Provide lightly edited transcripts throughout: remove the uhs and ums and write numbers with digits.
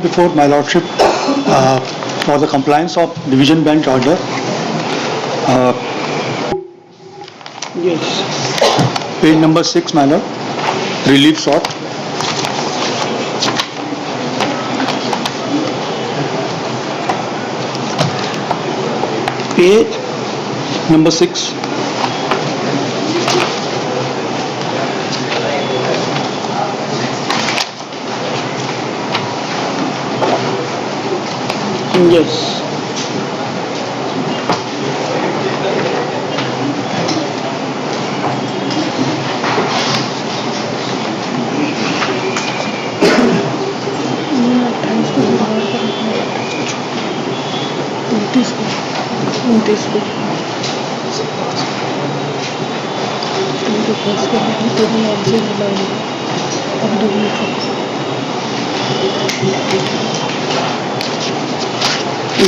Before my lordship, for the compliance of division bench order, Yes. page number 6, my lord, relief sought. Page Number 6. yes.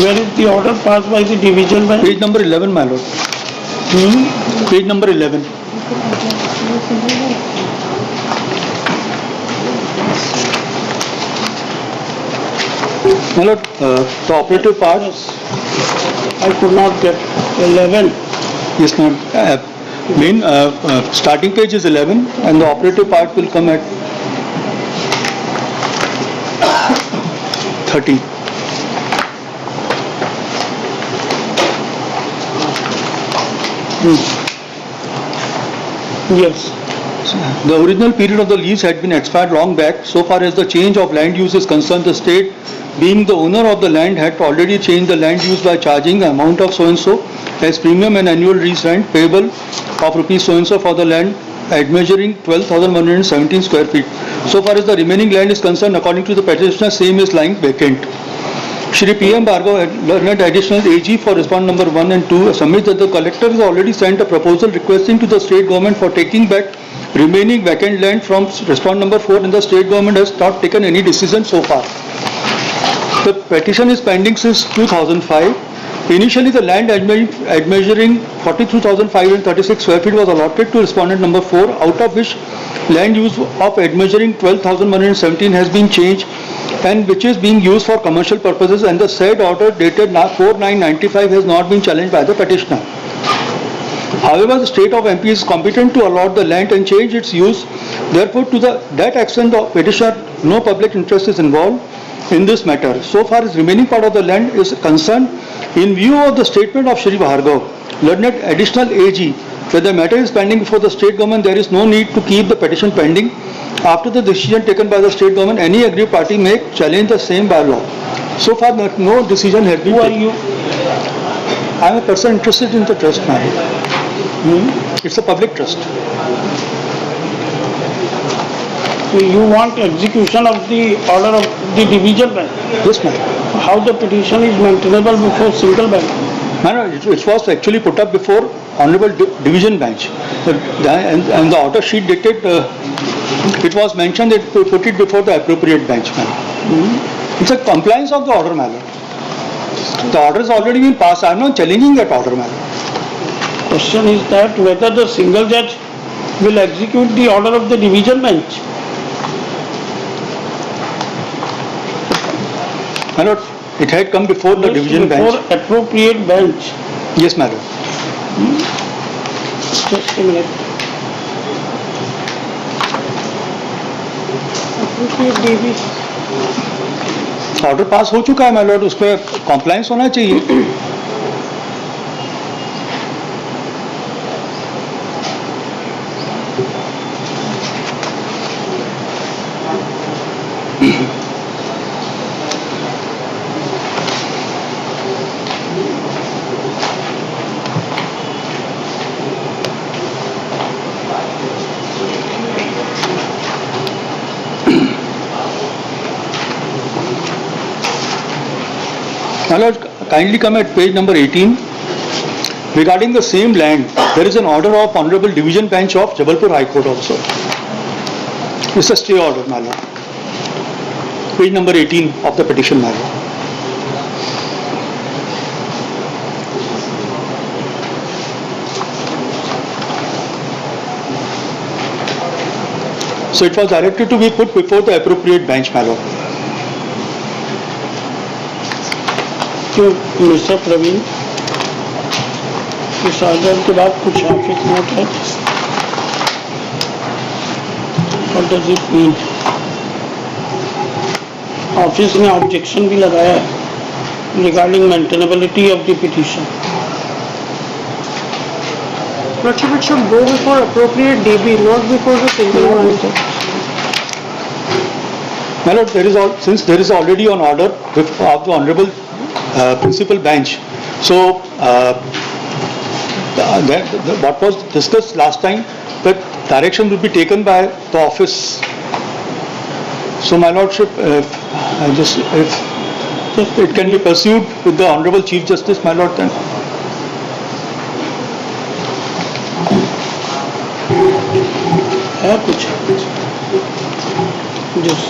Where is the order passed by the division bench? Page number 11, my lord. Page number 11. My lord, the operative part. I could not get 11. Yes, ma'am. Main starting page is 11 and the operative part will come at 30. Yes. The original period of the lease had been expired long back. So far as the change of land use is concerned, the state, being the owner of the land, had already changed the land use by charging the amount of so-and-so as premium and annual lease rent payable of rupees so-and-so for the land at measuring 12,117 square feet. So far as the remaining land is concerned, according to the petitioner, same is lying vacant. Shri P.M. Bhargav, learned additional AG for respond number 1 and 2, submits that the collector has already sent a proposal requesting to the state government for taking back remaining vacant land from respond number 4, and the state government has not taken any decision so far. The petition is pending since 2005. Initially, the land at measuring 42,536 square feet was allotted to respondent number 4, out of which land use of at measuring 12,117 has been changed and which is being used for commercial purposes, and the said order dated 4/9/95 has not been challenged by the petitioner. However, the state of MP is competent to allot the land and change its use. Therefore, to that extent of petitioner, no public interest is involved in this matter. So far as remaining part of the land is concerned, in view of the statement of Shri Bhargav, learned additional AG, that the matter is pending before the state government, there is no need to keep the petition pending. After the decision taken by the state government, any aggrieved party may challenge the same by law. So far, no decision has been taken. Who are you? I am a person interested in the trust matter. It's a public trust. You want execution of the order of the division bench. Yes, ma'am. How the petition is maintainable before single bench? Ma'am, it was actually put up before Honorable Division Bench. And the order sheet dated, it was mentioned that to put it before the appropriate bench, ma'am. It's a compliance of the order, ma'am. The order has already been passed. I am not challenging that order, ma'am. Question is that whether the single judge will execute the order of the division bench. My lord, it had come before the division bench. Before appropriate bench. Yes, madam. Just a minute. Appropriate DB. Order pass हो चुका है my Lord, उस पर compliance होना चाहिए. My lord, kindly come at page number 18. Regarding the same land, there is an order of Honorable Division Bench of Jabalpur High Court also. It's a stay order, my lord. Page number 18 of the petition, my lord. So it was directed to be put before the appropriate bench, my lord. क्यों mister Praveen इस order के बाद कुछ office note है? What does it mean? Office ने objection भी लगाया है regarding maintainability of the petition. But it should go before appropriate DB, not before the single one. My lord, since there is already an order of the honorable principal bench, so what was discussed last time, that direction will be taken by the office. So my lordship, if it can be pursued with the honorable Chief Justice, my lord, then. है कुछ जिस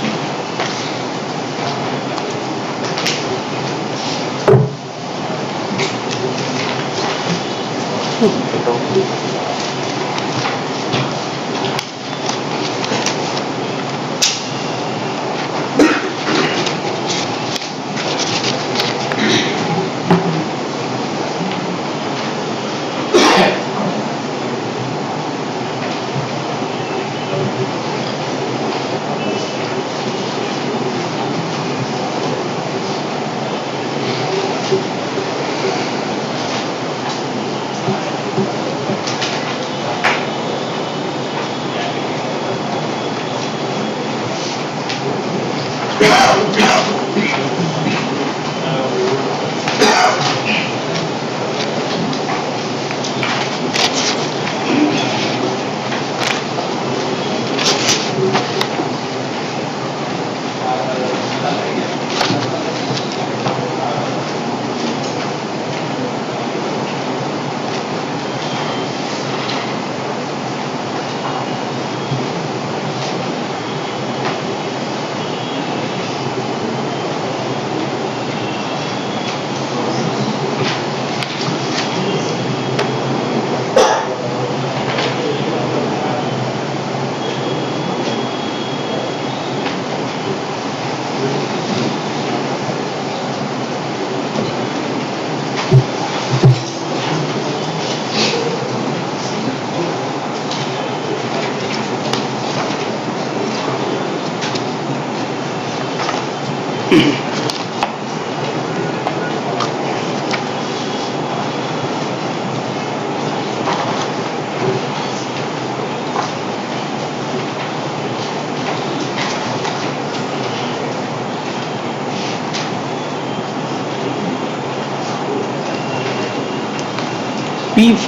P5,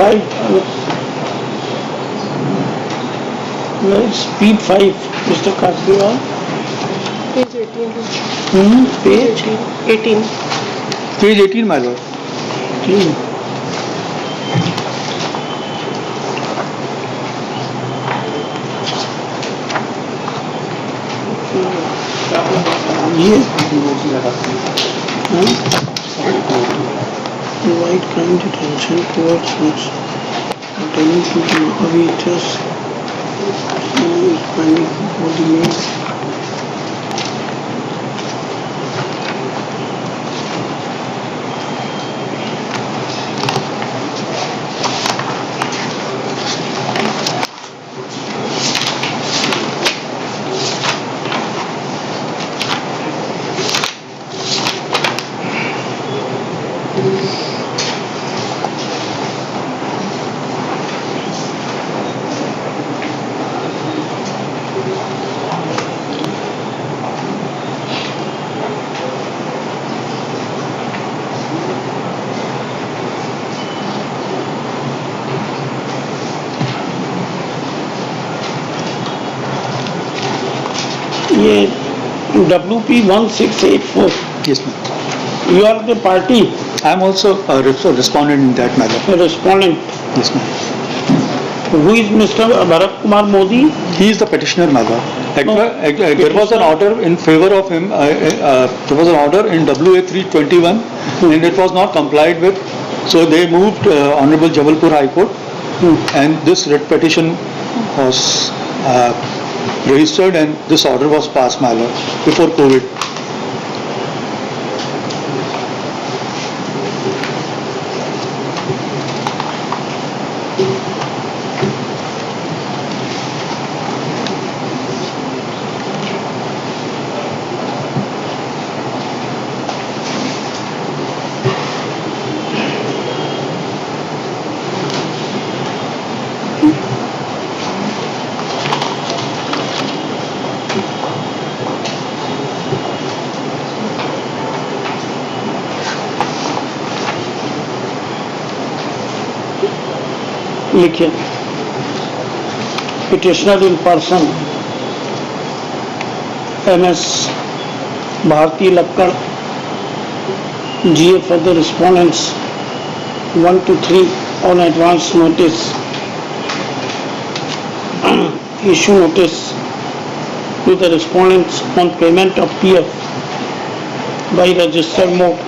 where is P5, Mr. Kasriwal? Page 18. Page 18. Page 18, my lord. 18. ये provide kind attention towards us pertaining to the Mahavita's pending for the mail. ये WP 1684. Yes, ma'am. You are the party I am also a respondent in that matter. respondent. Yes, ma'am. Who is Mr. Bharat Kumar Modi? He is the petitioner, my lord. No. There was an order in favor of him. There was an order in WA 321, and it was not complied with. So they moved Honorable Jabalpur High Court, and this writ petition was registered, and this order was passed, my lord, before COVID. लिखे petitioner in person MS Bharti Lakkad GF for the respondents 1 to 3 on advance notice issue notice to the respondents on payment of PF by registered mode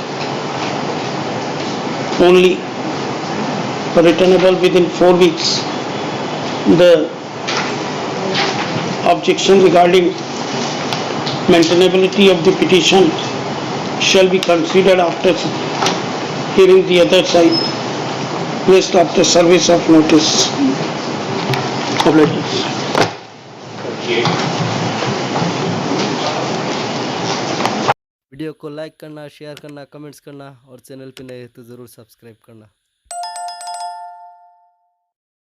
only returnable within 4 weeks. The objection regarding maintainability of the petition shall be considered after hearing the other side, placed after service of notice of letters. Video को like करना, share करना, comments करना और channel पे नए हैं तो ज़रूर सब्सक्राइब करना।